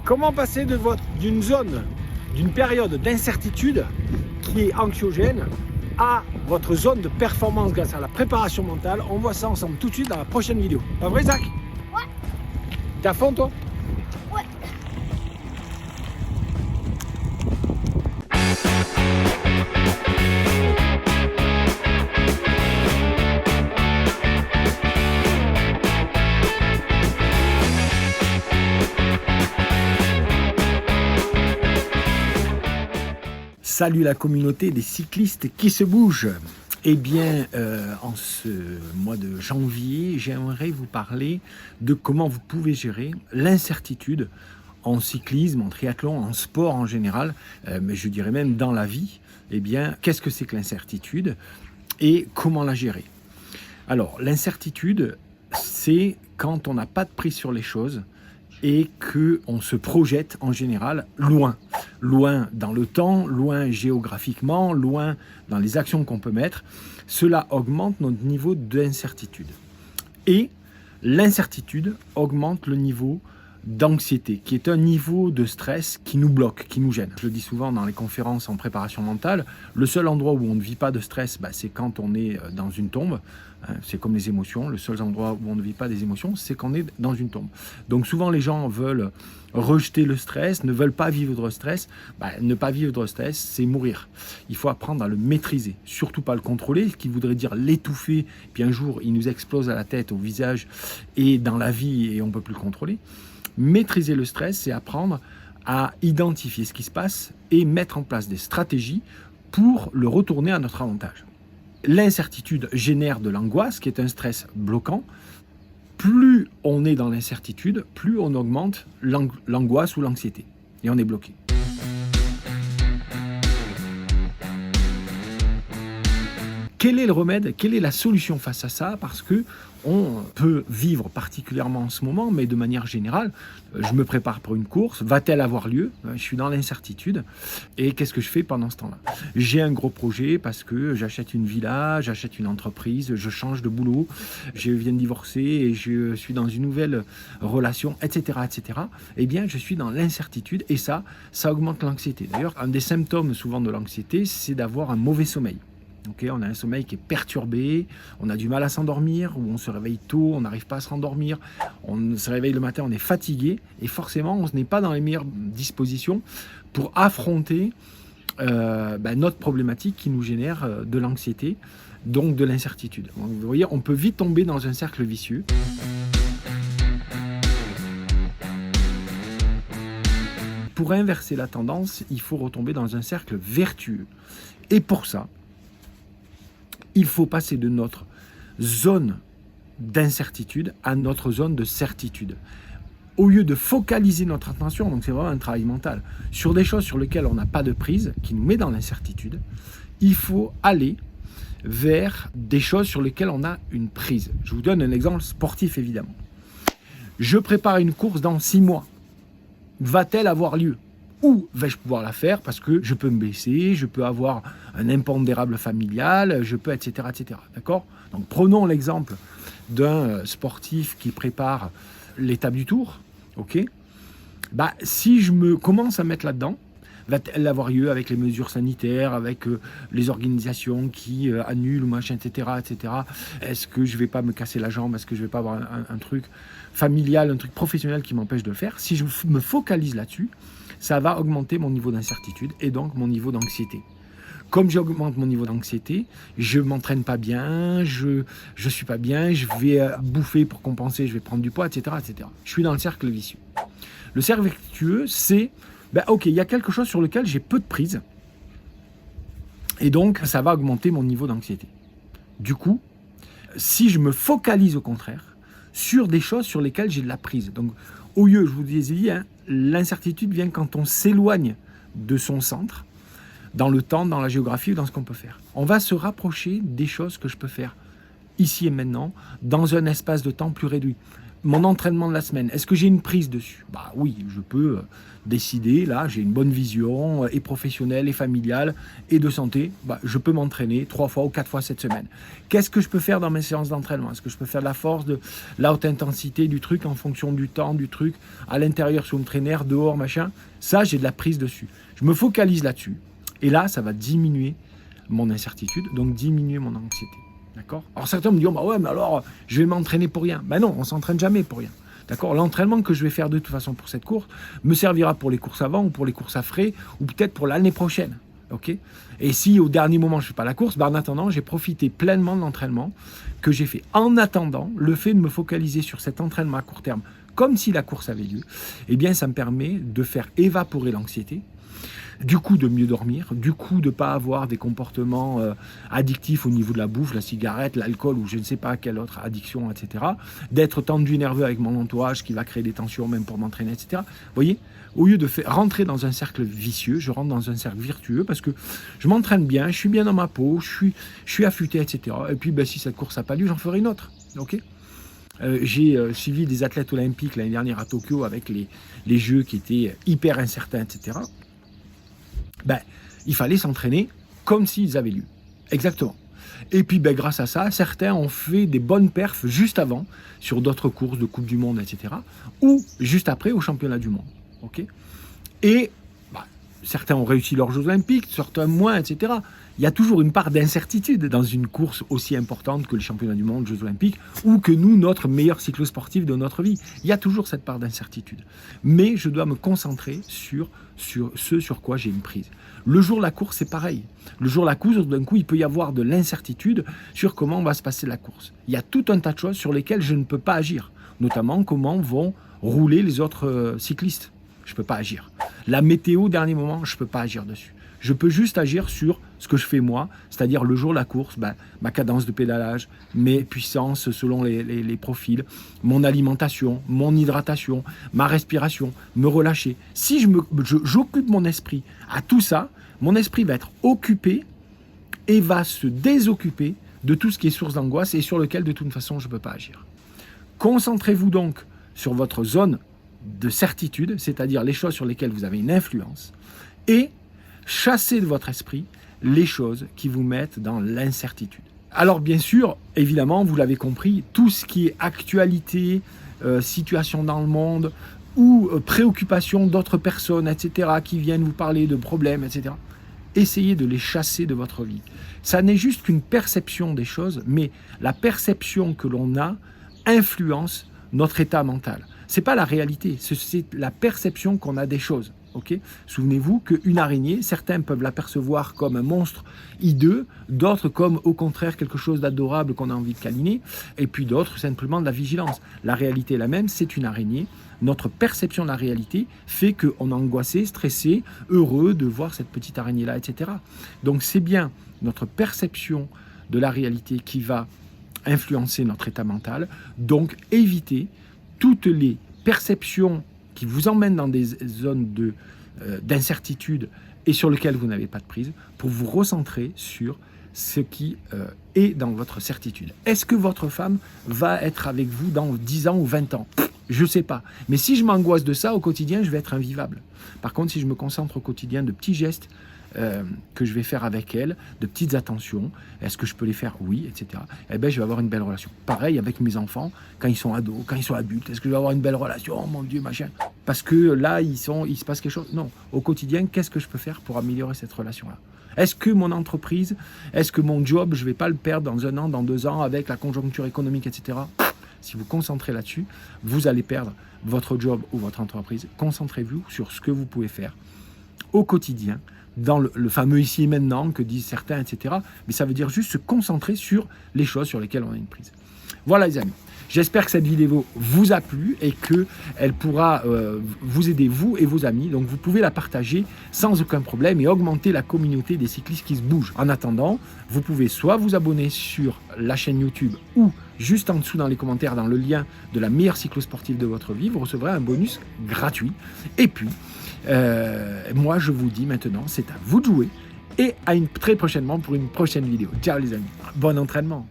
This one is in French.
Comment passer d'une zone, d'une période d'incertitude qui est anxiogène à votre zone de performance grâce à la préparation mentale? On voit ça ensemble tout de suite dans la prochaine vidéo. Pas vrai, Zach? Ouais. T'es à fond, toi? Ouais. Salut la communauté des cyclistes qui se bougent. Eh bien, en ce mois de janvier, j'aimerais vous parler de comment vous pouvez gérer l'incertitude en cyclisme, en triathlon, en sport en général, mais je dirais même dans la vie. Eh bien, qu'est-ce que c'est que l'incertitude et comment la gérer? Alors, l'incertitude, c'est quand on n'a pas de prise sur les choses et qu'on se projette en général loin. Loin dans le temps, loin géographiquement, loin dans les actions qu'on peut mettre. Cela augmente notre niveau d'incertitude. Et l'incertitude augmente le niveau d'anxiété, qui est un niveau de stress qui nous bloque, qui nous gêne. Je le dis souvent dans les conférences en préparation mentale, le seul endroit où on ne vit pas de stress, c'est quand on est dans une tombe. C'est comme les émotions, le seul endroit où on ne vit pas des émotions, c'est quand on est dans une tombe. Donc souvent les gens veulent rejeter le stress, ne veulent pas vivre de stress. Ne pas vivre de stress, c'est mourir. Il faut apprendre à le maîtriser, surtout pas le contrôler, ce qui voudrait dire l'étouffer, puis un jour il nous explose à la tête, au visage et dans la vie et on ne peut plus le contrôler. Maîtriser le stress, c'est apprendre à identifier ce qui se passe et mettre en place des stratégies pour le retourner à notre avantage. L'incertitude génère de l'angoisse, qui est un stress bloquant. Plus on est dans l'incertitude, plus on augmente l'angoisse ou l'anxiété. Et on est bloqué. Quel est le remède? Quelle est la solution face à ça? Parce que on peut vivre particulièrement en ce moment, mais de manière générale, je me prépare pour une course, va-t-elle avoir lieu? Je suis dans l'incertitude. Et qu'est-ce que je fais pendant ce temps-là? J'ai un gros projet parce que j'achète une villa, j'achète une entreprise, je change de boulot, je viens de divorcer et je suis dans une nouvelle relation, etc., etc. Eh bien, je suis dans l'incertitude et ça augmente l'anxiété. D'ailleurs, un des symptômes souvent de l'anxiété, c'est d'avoir un mauvais sommeil. Okay, on a un sommeil qui est perturbé, on a du mal à s'endormir, ou on se réveille tôt, on n'arrive pas à se rendormir, on se réveille le matin, on est fatigué, et forcément on n'est pas dans les meilleures dispositions pour affronter notre problématique qui nous génère de l'anxiété, donc de l'incertitude. Vous voyez, on peut vite tomber dans un cercle vicieux. Pour inverser la tendance, il faut retomber dans un cercle vertueux. Et pour ça, il faut passer de notre zone d'incertitude à notre zone de certitude. Au lieu de focaliser notre attention, donc c'est vraiment un travail mental, sur des choses sur lesquelles on n'a pas de prise, qui nous met dans l'incertitude, il faut aller vers des choses sur lesquelles on a une prise. Je vous donne un exemple sportif, évidemment. Je prépare une course dans 6 mois. Va-t-elle avoir lieu ? Où vais-je pouvoir la faire? Parce que je peux me blesser, je peux avoir un impondérable familial, je peux, etc., etc. D'accord? Donc prenons l'exemple d'un sportif qui prépare l'étape du Tour. Ok? Si je me commence à mettre là-dedans, va-t-elle avoir lieu avec les mesures sanitaires, avec les organisations qui annulent, machin, etc., etc. Est-ce que je ne vais pas me casser la jambe? Est-ce que je ne vais pas avoir un truc familial, un truc professionnel qui m'empêche de le faire? Si je me focalise là-dessus, ça va augmenter mon niveau d'incertitude et donc mon niveau d'anxiété. Comme j'augmente mon niveau d'anxiété, je ne m'entraîne pas bien, je ne suis pas bien, je vais bouffer pour compenser, je vais prendre du poids, etc., etc. Je suis dans le cercle vicieux. Le cercle vertueux, c'est, ok, il y a quelque chose sur lequel j'ai peu de prise et donc ça va augmenter mon niveau d'anxiété. Du coup, si je me focalise au contraire sur des choses sur lesquelles j'ai de la prise, donc au lieu, je vous disais dit, l'incertitude vient quand on s'éloigne de son centre, dans le temps, dans la géographie ou dans ce qu'on peut faire. On va se rapprocher des choses que je peux faire ici et maintenant, dans un espace de temps plus réduit. mon entraînement de la semaine, est-ce que j'ai une prise dessus? Bah oui, je peux décider, là, j'ai une bonne vision et professionnelle et familiale et de santé, bah, je peux m'entraîner 3 fois ou 4 fois cette semaine. Qu'est-ce que je peux faire dans mes séances d'entraînement? Est-ce que je peux faire de la force, de la haute intensité du truc en fonction du temps, du truc, à l'intérieur sur le trainer, dehors, machin? Ça, j'ai de la prise dessus. Je me focalise là-dessus. Et là, ça va diminuer mon incertitude, donc diminuer mon anxiété. D'accord? Alors certains me disent, bah ouais, mais alors, je vais m'entraîner pour rien. Ben non, on ne s'entraîne jamais pour rien. D'accord? L'entraînement que je vais faire de toute façon pour cette course me servira pour les courses avant ou pour les courses à frais ou peut-être pour l'année prochaine. Okay? Et si au dernier moment je ne fais pas la course, ben en attendant, j'ai profité pleinement de l'entraînement que j'ai fait. En attendant, le fait de me focaliser sur cet entraînement à court terme, comme si la course avait lieu, eh bien ça me permet de faire évaporer l'anxiété, du coup de mieux dormir, du coup de ne pas avoir des comportements addictifs au niveau de la bouffe, la cigarette, l'alcool ou je ne sais pas quelle autre addiction, etc. D'être tendu, nerveux avec mon entourage qui va créer des tensions même pour m'entraîner, etc. Vous voyez, au lieu de rentrer dans un cercle vicieux, je rentre dans un cercle vertueux parce que je m'entraîne bien, je suis bien dans ma peau, je suis affûté, etc. Et puis ben, si cette course n'a pas lieu, j'en ferai une autre. Okay? J'ai suivi des athlètes olympiques l'année dernière à Tokyo avec les jeux qui étaient hyper incertains, etc. Ben, il fallait s'entraîner comme s'ils avaient lieu. Exactement. Et puis, ben, grâce à ça, certains ont fait des bonnes perfs juste avant, sur d'autres courses de Coupe du Monde, etc. Ou juste après au championnat du monde. Okay? Et ben, certains ont réussi leurs Jeux Olympiques, certains moins, etc. Il y a toujours une part d'incertitude dans une course aussi importante que les championnats du monde, Jeux Olympiques, ou que nous, notre meilleur cyclosportif de notre vie. Il y a toujours cette part d'incertitude. Mais je dois me concentrer sur ce sur quoi j'ai une prise. Le jour de la course, c'est pareil. Le jour de la course, d'un coup, il peut y avoir de l'incertitude sur comment va se passer la course. Il y a tout un tas de choses sur lesquelles je ne peux pas agir, notamment comment vont rouler les autres cyclistes. Je ne peux pas agir. La météo, dernier moment, je ne peux pas agir dessus. Je peux juste agir sur ce que je fais moi, c'est-à-dire le jour de la course, ben, ma cadence de pédalage, mes puissances selon les profils, mon alimentation, mon hydratation, ma respiration, me relâcher. Si j'occupe mon esprit à tout ça, mon esprit va être occupé et va se désoccuper de tout ce qui est source d'angoisse et sur lequel de toute façon je ne peux pas agir. Concentrez-vous donc sur votre zone de certitude, c'est-à-dire les choses sur lesquelles vous avez une influence, et chassez de votre esprit les choses qui vous mettent dans l'incertitude. Alors bien sûr, évidemment, vous l'avez compris, tout ce qui est actualité, situation dans le monde, ou préoccupation d'autres personnes, etc., qui viennent vous parler de problèmes, etc., essayez de les chasser de votre vie. Ça n'est juste qu'une perception des choses, mais la perception que l'on a influence notre état mental. Ce n'est pas la réalité, c'est la perception qu'on a des choses. Okay? Souvenez-vous qu'une araignée, certains peuvent l'apercevoir comme un monstre hideux, d'autres comme au contraire quelque chose d'adorable qu'on a envie de câliner, et puis d'autres simplement de la vigilance. La réalité est la même, c'est une araignée. Notre perception de la réalité fait qu'on est angoissé, stressé, heureux de voir cette petite araignée-là, etc. Donc c'est bien notre perception de la réalité qui va influencer notre état mental. Donc évitez toutes les perceptions qui vous emmènent dans des zones d'incertitude et sur lesquelles vous n'avez pas de prise, pour vous recentrer sur ce qui est dans votre certitude. Est-ce que votre femme va être avec vous dans 10 ans ou 20 ans ? Je ne sais pas. Mais si je m'angoisse de ça au quotidien, je vais être invivable. Par contre, si je me concentre au quotidien de petits gestes que je vais faire avec elle, de petites attentions, est-ce que je peux les faire? Oui, etc. Eh bien, je vais avoir une belle relation. Pareil avec mes enfants, quand ils sont ados, quand ils sont adultes, est-ce que je vais avoir une belle relation? Oh mon Dieu, machin. Parce que là, il se passe quelque chose. Non. Au quotidien, qu'est-ce que je peux faire pour améliorer cette relation-là? Est-ce que mon entreprise, est-ce que mon job, je ne vais pas le perdre dans 1 an, dans 2 ans, avec la conjoncture économique, etc. Si vous concentrez là-dessus, vous allez perdre votre job ou votre entreprise. Concentrez-vous sur ce que vous pouvez faire au quotidien, dans le fameux ici et maintenant que disent certains, etc. Mais ça veut dire juste se concentrer sur les choses sur lesquelles on a une prise. Voilà les amis. J'espère que cette vidéo vous a plu et qu'elle pourra vous aider, vous et vos amis. Donc vous pouvez la partager sans aucun problème et augmenter la communauté des cyclistes qui se bougent. En attendant, vous pouvez soit vous abonner sur la chaîne YouTube ou juste en dessous dans les commentaires, dans le lien de la meilleure cyclosportive de votre vie, vous recevrez un bonus gratuit. Et puis, moi je vous dis maintenant, c'est à vous de jouer et à très prochainement pour une prochaine vidéo. Ciao les amis, bon entraînement.